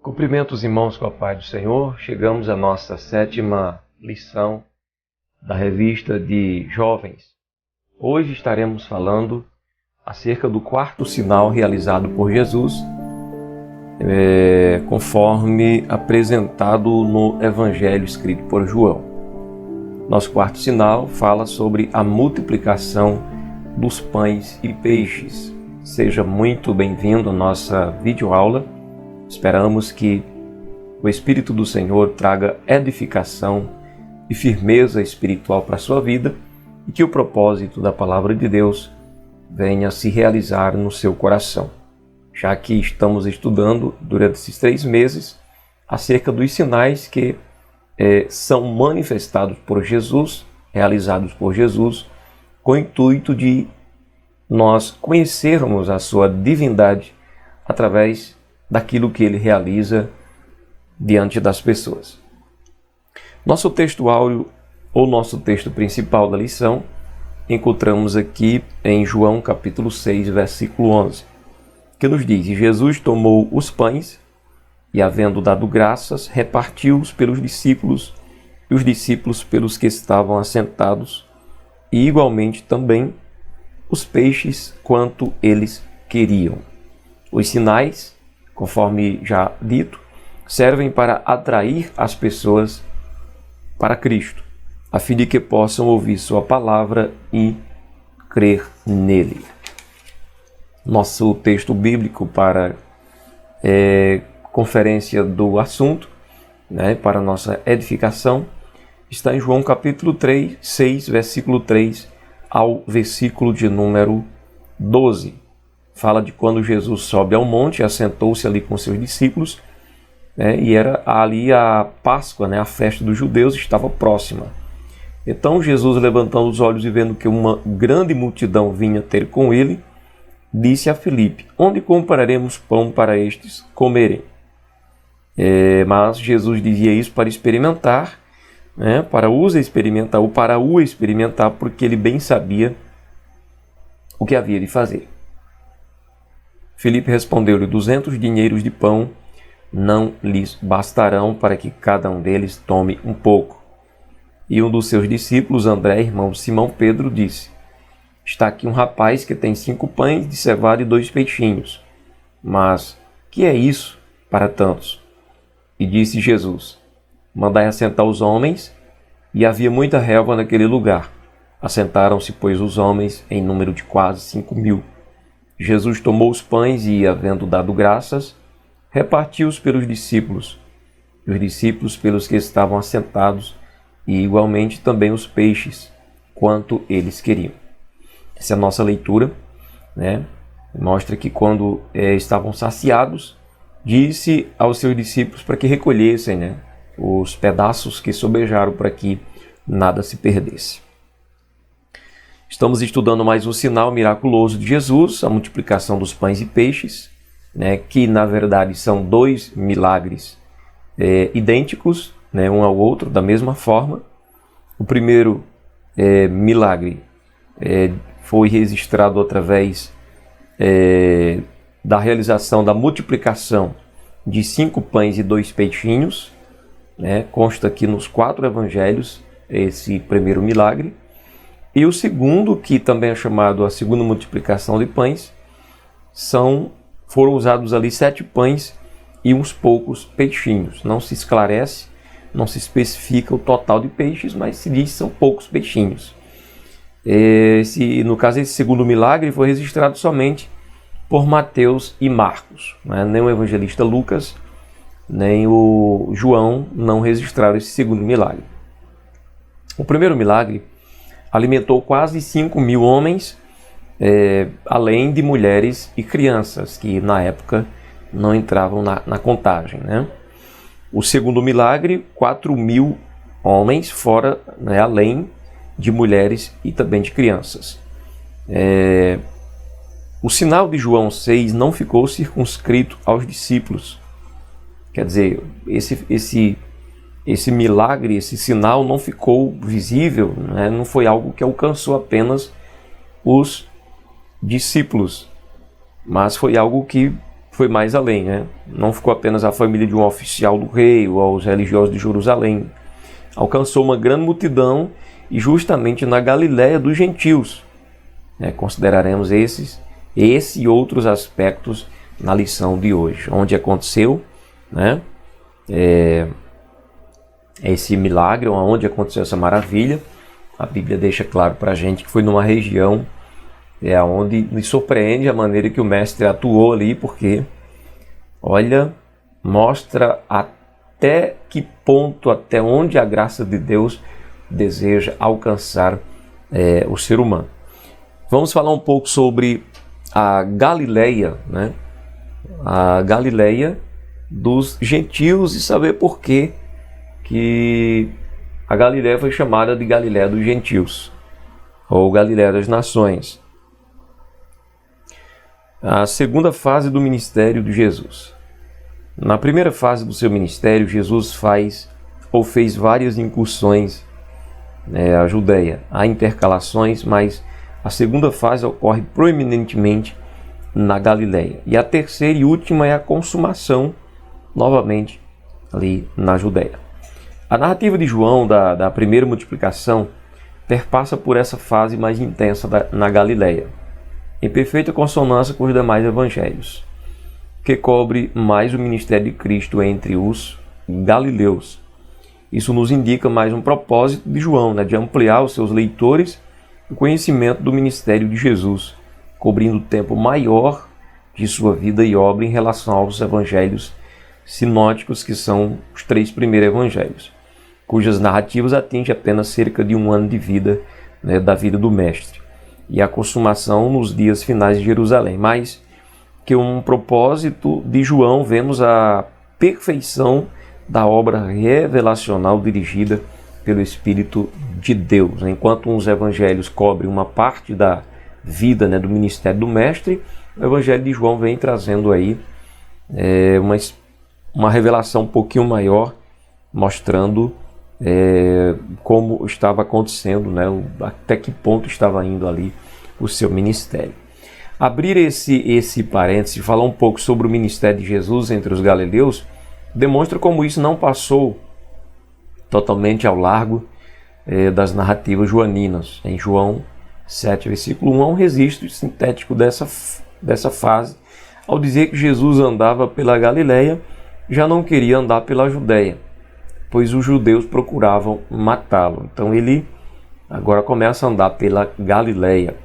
Cumprimentos, irmãos, com a paz do Senhor. Chegamos à nossa 7ª lição da revista de jovens. Hoje estaremos falando acerca do 4º sinal realizado por Jesus, conforme apresentado no Evangelho escrito por João. Nosso 4º sinal fala sobre a multiplicação dos pães e peixes. Seja muito bem-vindo à nossa videoaula. Esperamos que o Espírito do Senhor traga edificação e firmeza espiritual para a sua vida e que o propósito da Palavra de Deus venha se realizar no seu coração. Já que estamos estudando durante esses 3 meses acerca dos sinais que são manifestados por Jesus, realizados por Jesus, com o intuito de nós conhecermos a sua divindade através daquilo que ele realiza diante das pessoas. Nosso texto áureo, ou nosso texto principal da lição, encontramos aqui em João capítulo 6, versículo 11, que nos diz: "E Jesus tomou os pães e, havendo dado graças, repartiu-os pelos discípulos, e os discípulos pelos que estavam assentados, e igualmente também os peixes quanto eles queriam." Os sinais, conforme já dito, servem para atrair as pessoas para Cristo, a fim de que possam ouvir sua palavra e crer nele. Nosso texto bíblico para conferência do assunto, para nossa edificação, está em João capítulo 6, versículo 3 ao versículo de número 12. Fala de quando Jesus sobe ao monte, assentou-se ali com seus discípulos, e era ali a Páscoa, a festa dos judeus, estava próxima. Então Jesus, levantando os olhos e vendo que uma grande multidão vinha ter com ele, disse a Filipe: "Onde compraremos pão para estes comerem?" Mas Jesus dizia isso para experimentar, para o experimentar, porque ele bem sabia o que havia de fazer. Filipe respondeu-lhe: 200 dinheiros de pão não lhes bastarão para que cada um deles tome um pouco. E um dos seus discípulos, André, irmão de Simão Pedro, disse: "Está aqui um rapaz que tem 5 pães de cevada e 2 peixinhos. Mas que é isso para tantos?" E disse Jesus: "Mandai assentar os homens." E havia muita relva naquele lugar. Assentaram-se, pois, os homens em número de quase 5.000. Jesus tomou os pães e, havendo dado graças, repartiu-os pelos discípulos, e os discípulos pelos que estavam assentados, e igualmente também os peixes, quanto eles queriam. Essa é a nossa leitura, Mostra que quando estavam saciados, disse aos seus discípulos para que recolhessem, os pedaços que sobejaram, para que nada se perdesse. Estamos estudando mais um sinal miraculoso de Jesus, a multiplicação dos pães e peixes, que na verdade são 2 milagres idênticos, um ao outro, da mesma forma. O primeiro milagre foi registrado através da realização da multiplicação de 5 pães e 2 peixinhos. Consta aqui nos 4 evangelhos esse primeiro milagre. E o segundo, que também é chamado a segunda multiplicação de pães, foram usados ali 7 pães e uns poucos peixinhos. Não se esclarece, não se especifica o total de peixes, mas se diz que são poucos peixinhos. No caso, esse segundo milagre foi registrado somente por Mateus e Marcos. Nem o evangelista Lucas, nem o João não registraram esse segundo milagre. O primeiro milagre alimentou quase 5.000 homens, além de mulheres e crianças, que na época não entravam na contagem. O segundo milagre, 4.000 homens, fora, além de mulheres e também de crianças. O sinal de João 6 não ficou circunscrito aos discípulos. Quer dizer, esse milagre, esse sinal não ficou visível, não foi algo que alcançou apenas os discípulos, mas foi algo que foi mais além, né? Não ficou apenas a família de um oficial do rei ou aos religiosos de Jerusalém. Alcançou uma grande multidão e justamente na Galiléia dos gentios. Consideraremos esse e outros aspectos na lição de hoje, onde aconteceu, né, esse milagre, onde aconteceu essa maravilha. A Bíblia deixa claro para a gente que foi numa região onde nos surpreende a maneira que o mestre atuou ali, porque, olha, mostra até que ponto, até onde a graça de Deus deseja alcançar o ser humano. Vamos falar um pouco sobre a Galileia, né? A Galileia dos gentios, e saber por que a Galileia foi chamada de Galileia dos gentios, ou Galileia das nações. A segunda fase do ministério de Jesus. Na primeira fase do seu ministério, Jesus fez várias incursões à Judéia. Há intercalações, mas a segunda fase ocorre proeminentemente na Galileia. E a terceira e última é a consumação, novamente, ali na Judéia. A narrativa de João, da primeira multiplicação, perpassa por essa fase mais intensa na Galileia, em perfeita consonância com os demais evangelhos, que cobre mais o ministério de Cristo entre os galileus. Isso nos indica mais um propósito de João, de ampliar os seus leitores o conhecimento do ministério de Jesus, cobrindo o tempo maior de sua vida e obra em relação aos evangelhos sinóticos, que são os 3 primeiros evangelhos, cujas narrativas atingem apenas cerca de 1 ano de vida, da vida do mestre, e a consumação nos dias finais de Jerusalém. Mas que um propósito de João, vemos a perfeição da obra revelacional dirigida pelo Espírito de Deus. Enquanto uns evangelhos cobrem uma parte da vida, do ministério do mestre, o evangelho de João vem trazendo aí uma revelação um pouquinho maior, mostrando como estava acontecendo, até que ponto estava indo ali o seu ministério. Abrir esse parêntese e falar um pouco sobre o ministério de Jesus entre os galileus demonstra como isso não passou totalmente ao largo das narrativas joaninas. Em João 7, versículo 1, há um registro sintético dessa fase, ao dizer que Jesus andava pela Galileia, já não queria andar pela Judéia, pois os judeus procuravam matá-lo. Então ele agora começa a andar pela Galileia.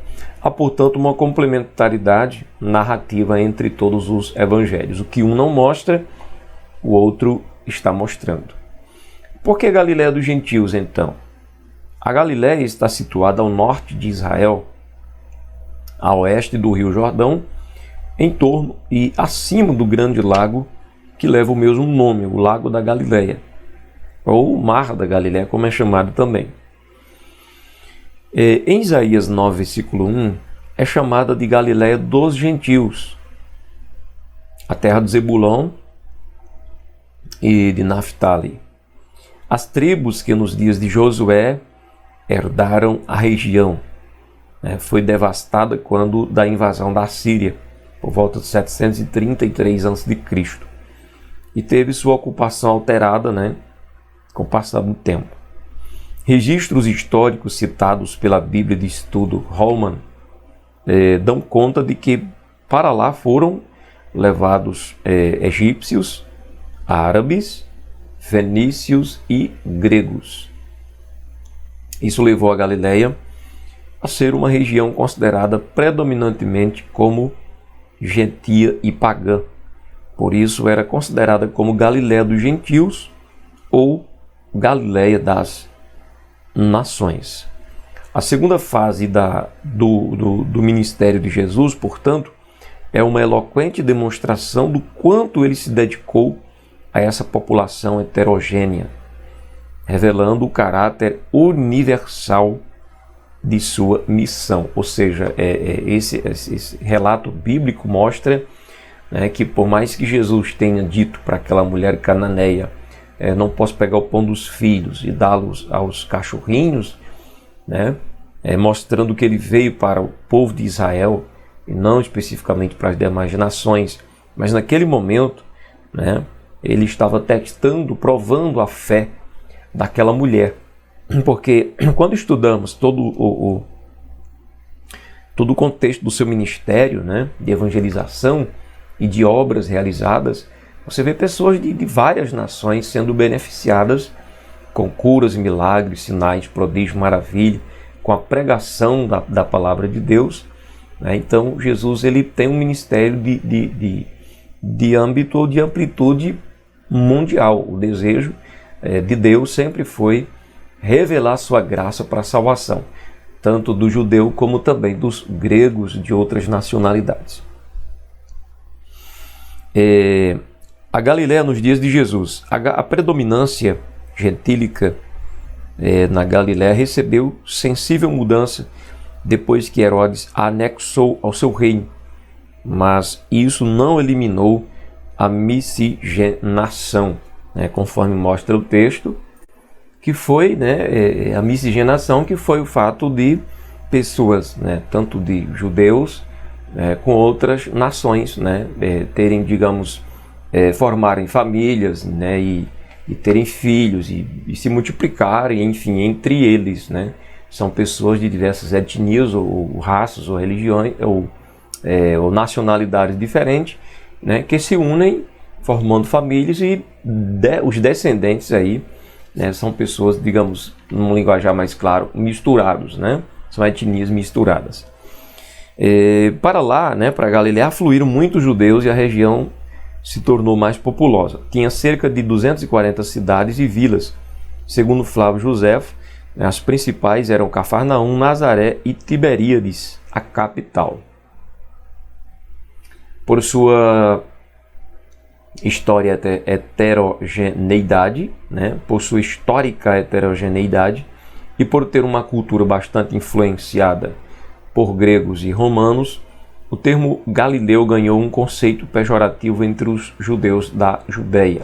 Há, portanto, uma complementaridade narrativa entre todos os evangelhos. O que um não mostra, o outro está mostrando. Por que Galileia dos gentios, então? A Galileia está situada ao norte de Israel, a oeste do Rio Jordão, em torno e acima do grande lago que leva o mesmo nome, o Lago da Galileia, ou o Mar da Galileia, como é chamado também. Em Isaías 9, versículo 1, é chamada de Galileia dos gentios, a terra de Zebulão e de Naftali. As tribos que nos dias de Josué herdaram a região, foi devastada quando da invasão da Síria, por volta de 733 a.C., e teve sua ocupação alterada, com o passar do tempo. Registros históricos citados pela Bíblia de Estudo Holman dão conta de que para lá foram levados egípcios, árabes, fenícios e gregos. Isso levou a Galileia a ser uma região considerada predominantemente como gentia e pagã. Por isso era considerada como Galileia dos gentios ou Galileia das nações. A segunda fase do ministério de Jesus, portanto, é uma eloquente demonstração do quanto ele se dedicou a essa população heterogênea, revelando o caráter universal de sua missão. Ou seja, esse relato bíblico mostra que por mais que Jesus tenha dito para aquela mulher cananeia, não posso pegar o pão dos filhos e dá-los aos cachorrinhos, mostrando que ele veio para o povo de Israel e não especificamente para as demais nações, Mas naquele momento, né, ele estava testando, provando a fé daquela mulher. Porque quando estudamos todo o contexto do seu ministério, né, de evangelização e de obras realizadas, você vê pessoas de várias nações sendo beneficiadas com curas e milagres, sinais, prodígios, maravilha, com a pregação da palavra de Deus. Né? Então Jesus ele tem um ministério de âmbito ou de amplitude mundial. O desejo de Deus sempre foi revelar sua graça para a salvação, tanto do judeu como também dos gregos de outras nacionalidades. A Galiléia nos dias de Jesus, a predominância gentílica na Galiléia recebeu sensível mudança depois que Herodes a anexou ao seu reino, mas isso não eliminou a miscigenação, né, conforme mostra o texto, que foi, né, a miscigenação, que foi o fato de pessoas, né, tanto de judeus com outras nações, né, terem, digamos, formarem famílias, né, e terem filhos e se multiplicarem, enfim, entre eles, né. São pessoas de diversas etnias ou raças ou religiões ou nacionalidades diferentes, né, que se unem formando famílias e os descendentes aí, né, são pessoas, digamos, num linguajar mais claro, misturados, né, são etnias misturadas. Para lá, né, para Galiléia, afluíram muitos judeus e a região se tornou mais populosa. Tinha cerca de 240 cidades e vilas. Segundo Flávio Josefo, as principais eram Cafarnaum, Nazaré e Tiberíades, a capital. Por sua heterogeneidade, né, por sua histórica heterogeneidade e por ter uma cultura bastante influenciada por gregos e romanos, o termo Galileu ganhou um conceito pejorativo entre os judeus da Judeia.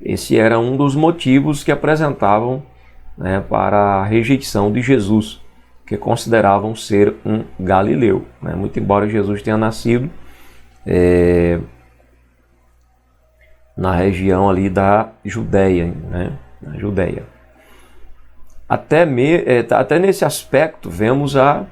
Esse era um dos motivos que apresentavam, né, para a rejeição de Jesus, que consideravam ser um galileu, né? Muito embora Jesus tenha nascido na região ali da Judeia, né? Na Judeia. Até nesse aspecto vemos a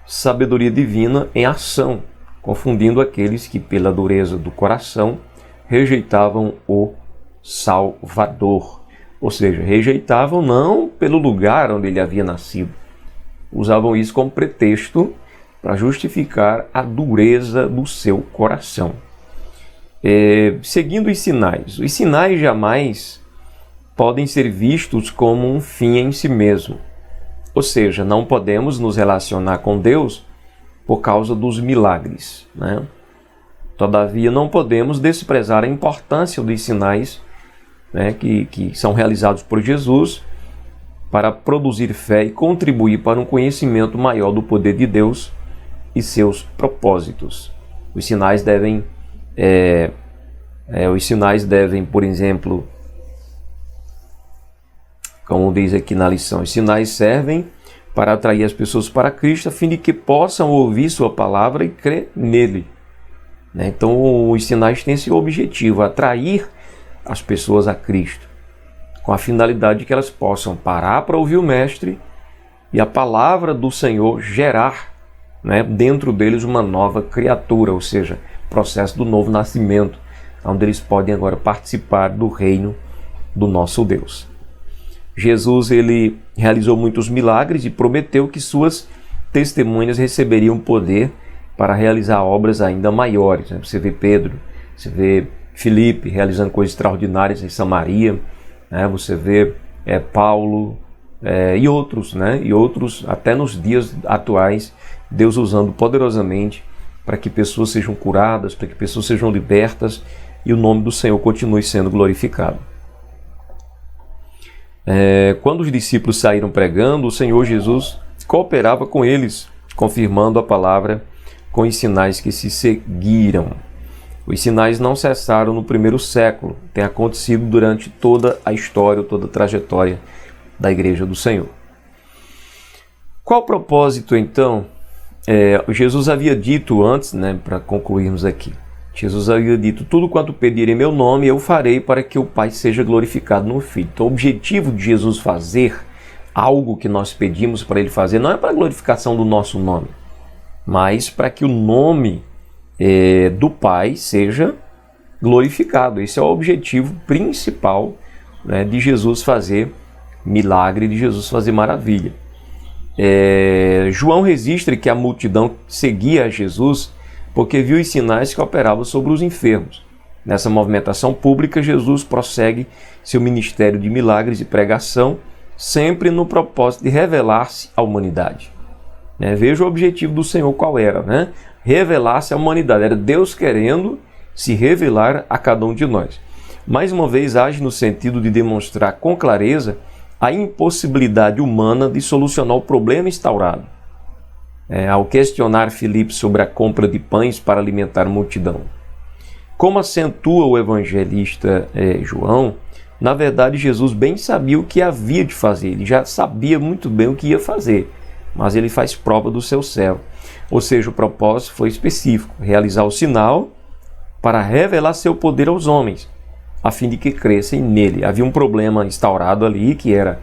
sabedoria divina em ação, confundindo aqueles que pela dureza do coração rejeitavam o Salvador. Ou seja, rejeitavam não pelo lugar onde ele havia nascido. Usavam isso como pretexto para justificar a dureza do seu coração. Seguindo os sinais jamais podem ser vistos como um fim em si mesmo. Ou seja, não podemos nos relacionar com Deus por causa dos milagres, né? Todavia, não podemos desprezar a importância dos sinais, né, que são realizados por Jesus para produzir fé e contribuir para um conhecimento maior do poder de Deus e seus propósitos. Os sinais devem, por exemplo, como diz aqui na lição, os sinais servem para atrair as pessoas para Cristo, a fim de que possam ouvir sua palavra e crer nele. Então, os sinais têm esse objetivo, atrair as pessoas a Cristo, com a finalidade de que elas possam parar para ouvir o Mestre e a palavra do Senhor gerar, né, dentro deles uma nova criatura, ou seja, processo do novo nascimento, onde eles podem agora participar do reino do nosso Deus. Jesus ele realizou muitos milagres e prometeu que suas testemunhas receberiam poder para realizar obras ainda maiores. Você vê Pedro, você vê Filipe realizando coisas extraordinárias em Samaria, né? Você vê Paulo e outros, né? E outros até nos dias atuais, Deus usando poderosamente para que pessoas sejam curadas, para que pessoas sejam libertas e o nome do Senhor continue sendo glorificado. Quando os discípulos saíram pregando, o Senhor Jesus cooperava com eles, confirmando a palavra com os sinais que se seguiram. Os sinais não cessaram no primeiro século, tem acontecido durante toda a história, toda a trajetória da Igreja do Senhor. Qual o propósito, então? Jesus havia dito antes, né, para concluirmos aqui, Jesus havia dito: tudo quanto pedir em meu nome eu farei para que o Pai seja glorificado no Filho. Então o objetivo de Jesus fazer algo que nós pedimos para Ele fazer não é para a glorificação do nosso nome, mas para que o nome do Pai seja glorificado. Esse é o objetivo principal, né, de Jesus fazer milagre, de Jesus fazer maravilha. João registra que a multidão seguia a Jesus porque viu os sinais que operavam sobre os enfermos. Nessa movimentação pública, Jesus prossegue seu ministério de milagres e pregação, sempre no propósito de revelar-se à humanidade. Veja o objetivo do Senhor qual era, né? Revelar-se à humanidade. Era Deus querendo se revelar a cada um de nós. Mais uma vez, age no sentido de demonstrar com clareza a impossibilidade humana de solucionar o problema instaurado. Ao questionar Filipe sobre a compra de pães para alimentar a multidão. Como acentua o evangelista João, na verdade Jesus bem sabia o que havia de fazer, ele já sabia muito bem o que ia fazer, mas ele faz prova do seu servo. Ou seja, o propósito foi específico, realizar o sinal para revelar seu poder aos homens, a fim de que crescem nele. Havia um problema instaurado ali, que era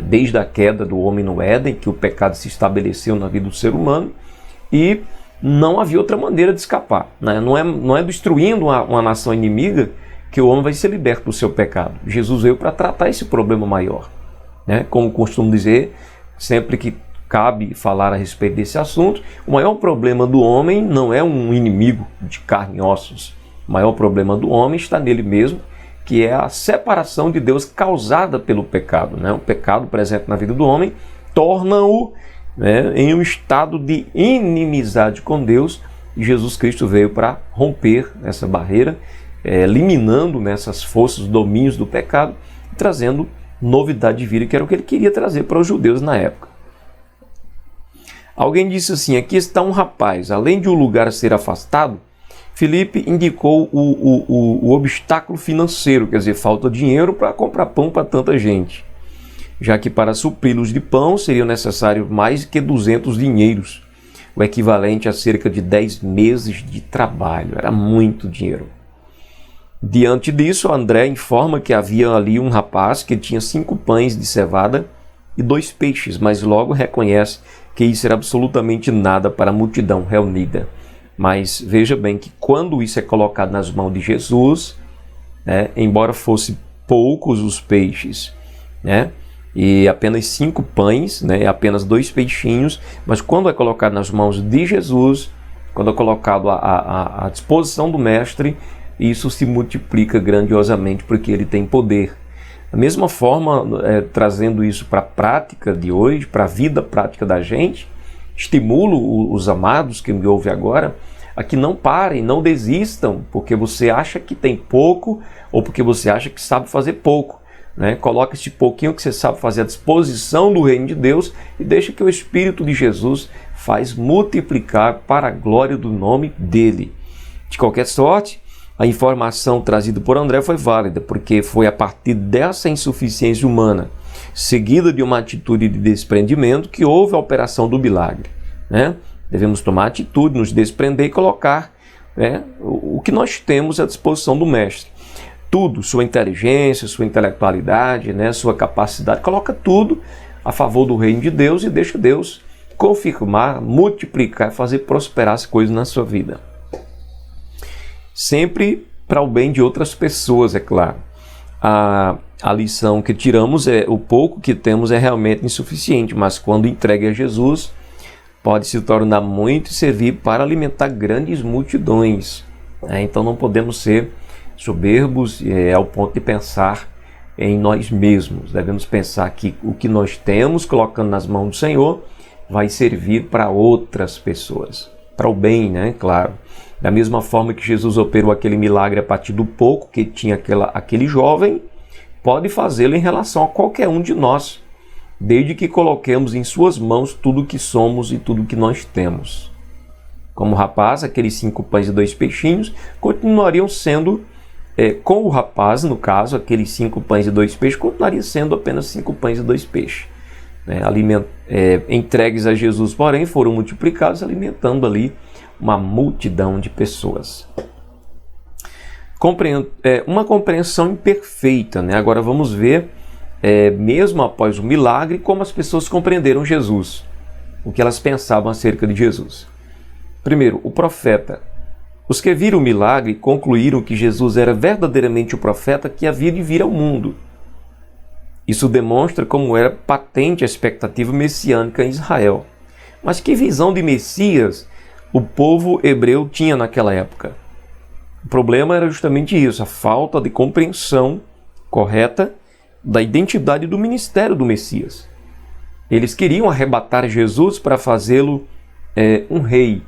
desde a queda do homem no Éden, que o pecado se estabeleceu na vida do ser humano, e não havia outra maneira de escapar. Não é destruindo uma nação inimiga que o homem vai ser liberto do seu pecado. Jesus veio para tratar esse problema maior. Como costumo dizer, sempre que cabe falar a respeito desse assunto, o maior problema do homem não é um inimigo de carne e ossos. O maior problema do homem está nele mesmo, que é a separação de Deus causada pelo pecado. O pecado presente na vida do homem torna-o em um estado de inimizade com Deus, e Jesus Cristo veio para romper essa barreira, eliminando essas forças, domínios do pecado, trazendo novidade de vida, que era o que ele queria trazer para os judeus na época. Alguém disse assim: aqui está um rapaz, além de o lugar ser afastado, Filipe indicou o obstáculo financeiro, quer dizer, falta de dinheiro para comprar pão para tanta gente, já que para supri-los de pão seriam necessários mais que 200 dinheiros, o equivalente a cerca de 10 meses de trabalho. Era muito dinheiro. Diante disso, André informa que havia ali um rapaz que tinha 5 pães de cevada e 2 peixes, mas logo reconhece que isso era absolutamente nada para a multidão reunida. Mas veja bem que quando isso é colocado nas mãos de Jesus, embora fosse poucos os peixes, e apenas 5 pães, apenas 2 peixinhos, mas quando é colocado nas mãos de Jesus, quando é colocado à disposição do Mestre, isso se multiplica grandiosamente, porque ele tem poder. Da mesma forma, trazendo isso para a prática de hoje, para a vida prática da gente, estimulo os amados que me ouvem agora a que não parem, não desistam, porque você acha que tem pouco ou porque você acha que sabe fazer pouco. Coloca esse pouquinho que você sabe fazer à disposição do reino de Deus e deixa que o Espírito de Jesus faz multiplicar para a glória do nome dele. De qualquer sorte, a informação trazida por André foi válida, porque foi a partir dessa insuficiência humana, seguida de uma atitude de desprendimento, que houve a operação do milagre. Devemos tomar atitude, nos desprender e colocar o que nós temos à disposição do Mestre. Tudo, sua inteligência, sua intelectualidade, sua capacidade, coloca tudo a favor do reino de Deus e deixa Deus confirmar, multiplicar, fazer prosperar as coisas na sua vida. Sempre para o bem de outras pessoas, é claro. A lição que tiramos o pouco que temos é realmente insuficiente, mas quando entregue a Jesus, pode se tornar muito e servir para alimentar grandes multidões. Então não podemos ser soberbos ao ponto de pensar em nós mesmos. Devemos pensar que o que nós temos, colocando nas mãos do Senhor, vai servir para outras pessoas. Para o bem, claro. Da mesma forma que Jesus operou aquele milagre a partir do pouco que tinha aquele jovem, pode fazê-lo em relação a qualquer um de nós, desde que coloquemos em suas mãos tudo o que somos e tudo o que nós temos. Como o rapaz, aqueles 5 pães e 2 peixinhos continuariam sendo, com o rapaz, no caso, aqueles 5 pães e 2 peixes, continuaria sendo apenas 5 pães e 2 peixes. Entregues a Jesus, porém, foram multiplicados, alimentando ali uma multidão de pessoas. uma compreensão imperfeita, né? Agora vamos ver, mesmo após o milagre, como as pessoas compreenderam Jesus, o que elas pensavam acerca de Jesus. Primeiro, o profeta. Os que viram o milagre concluíram que Jesus era verdadeiramente o profeta que havia de vir ao mundo. Isso demonstra como era patente a expectativa messiânica em Israel. Mas que visão de Messias o povo hebreu tinha naquela época? O problema era justamente isso, a falta de compreensão correta da identidade do ministério do Messias. Eles queriam arrebatar Jesus para fazê-lo um rei,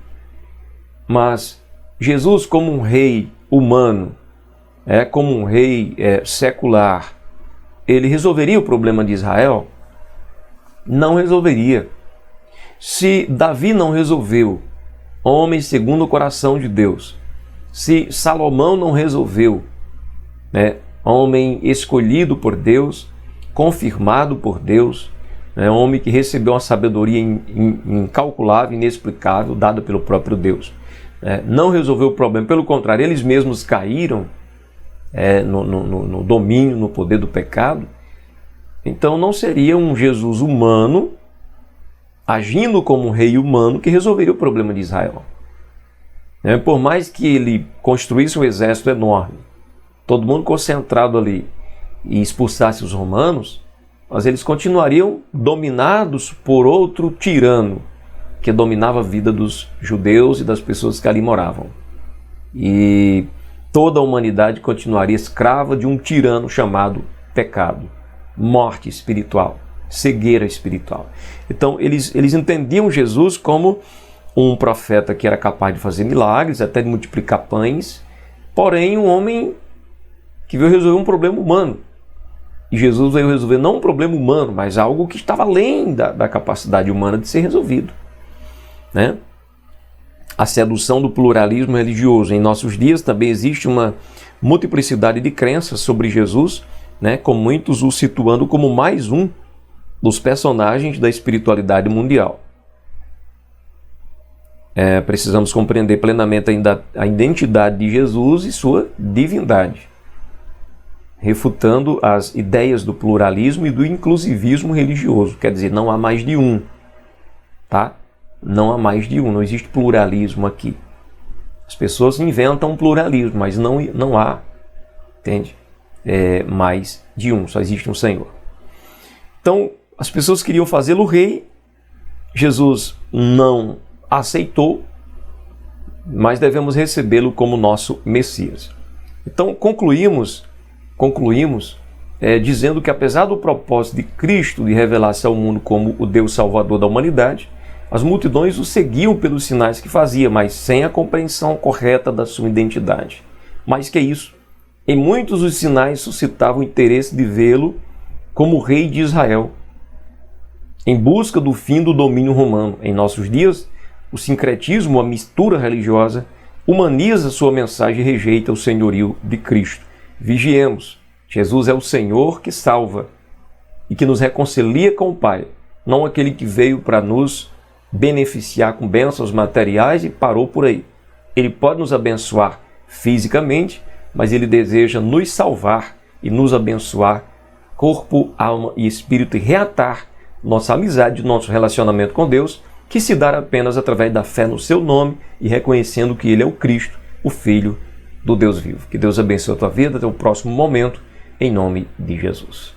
mas Jesus, como um rei humano, como um rei secular, ele resolveria o problema de Israel? Não resolveria. Se Davi não resolveu, homem segundo o coração de Deus, se Salomão não resolveu, homem escolhido por Deus, confirmado por Deus, homem que recebeu uma sabedoria incalculável, inexplicável, dada pelo próprio Deus, não resolveu o problema, pelo contrário, eles mesmos caíram no domínio, no poder do pecado. Então não seria um Jesus humano, agindo como um rei humano, que resolveria o problema de Israel. Por mais que ele construísse um exército enorme, todo mundo concentrado ali, e expulsasse os romanos, mas eles continuariam dominados por outro tirano, que dominava a vida dos judeus e das pessoas que ali moravam. E toda a humanidade continuaria escrava de um tirano chamado pecado, morte espiritual, cegueira espiritual. Então eles entendiam Jesus como um profeta que era capaz de fazer milagres, até de multiplicar pães, porém um homem que veio resolver um problema humano. E Jesus veio resolver não um problema humano, mas algo que estava além da capacidade humana de ser resolvido. A sedução do pluralismo religioso. Em nossos dias também existe uma multiplicidade de crenças sobre Jesus, com muitos o situando como mais um dos personagens da espiritualidade mundial. Precisamos compreender plenamente ainda a identidade de Jesus e sua divindade, refutando as ideias do pluralismo e do inclusivismo religioso. Quer dizer, não há mais de um, tá? Não há mais de um, não existe pluralismo aqui. As pessoas inventam pluralismo, mas não há, entende? Mais de um, só existe um Senhor. Então, as pessoas queriam fazê-lo rei, Jesus não aceitou, mas devemos recebê-lo como nosso Messias. Então, concluímos dizendo que apesar do propósito de Cristo de revelar-se ao mundo como o Deus Salvador da humanidade, as multidões o seguiam pelos sinais que fazia, mas sem a compreensão correta da sua identidade. Mais que isso, em muitos os sinais suscitavam o interesse de vê-lo como rei de Israel, em busca do fim do domínio romano. Em nossos dias, o sincretismo, a mistura religiosa, humaniza sua mensagem e rejeita o senhorio de Cristo. Vigiemos. Jesus é o Senhor que salva e que nos reconcilia com o Pai, não aquele que veio para nos beneficiar com bênçãos materiais e parou por aí. Ele pode nos abençoar fisicamente, mas ele deseja nos salvar e nos abençoar corpo, alma e espírito, e reatar nossa amizade, nosso relacionamento com Deus, que se dá apenas através da fé no seu nome e reconhecendo que ele é o Cristo, o Filho do Deus vivo. Que Deus abençoe a tua vida, até o próximo momento, em nome de Jesus.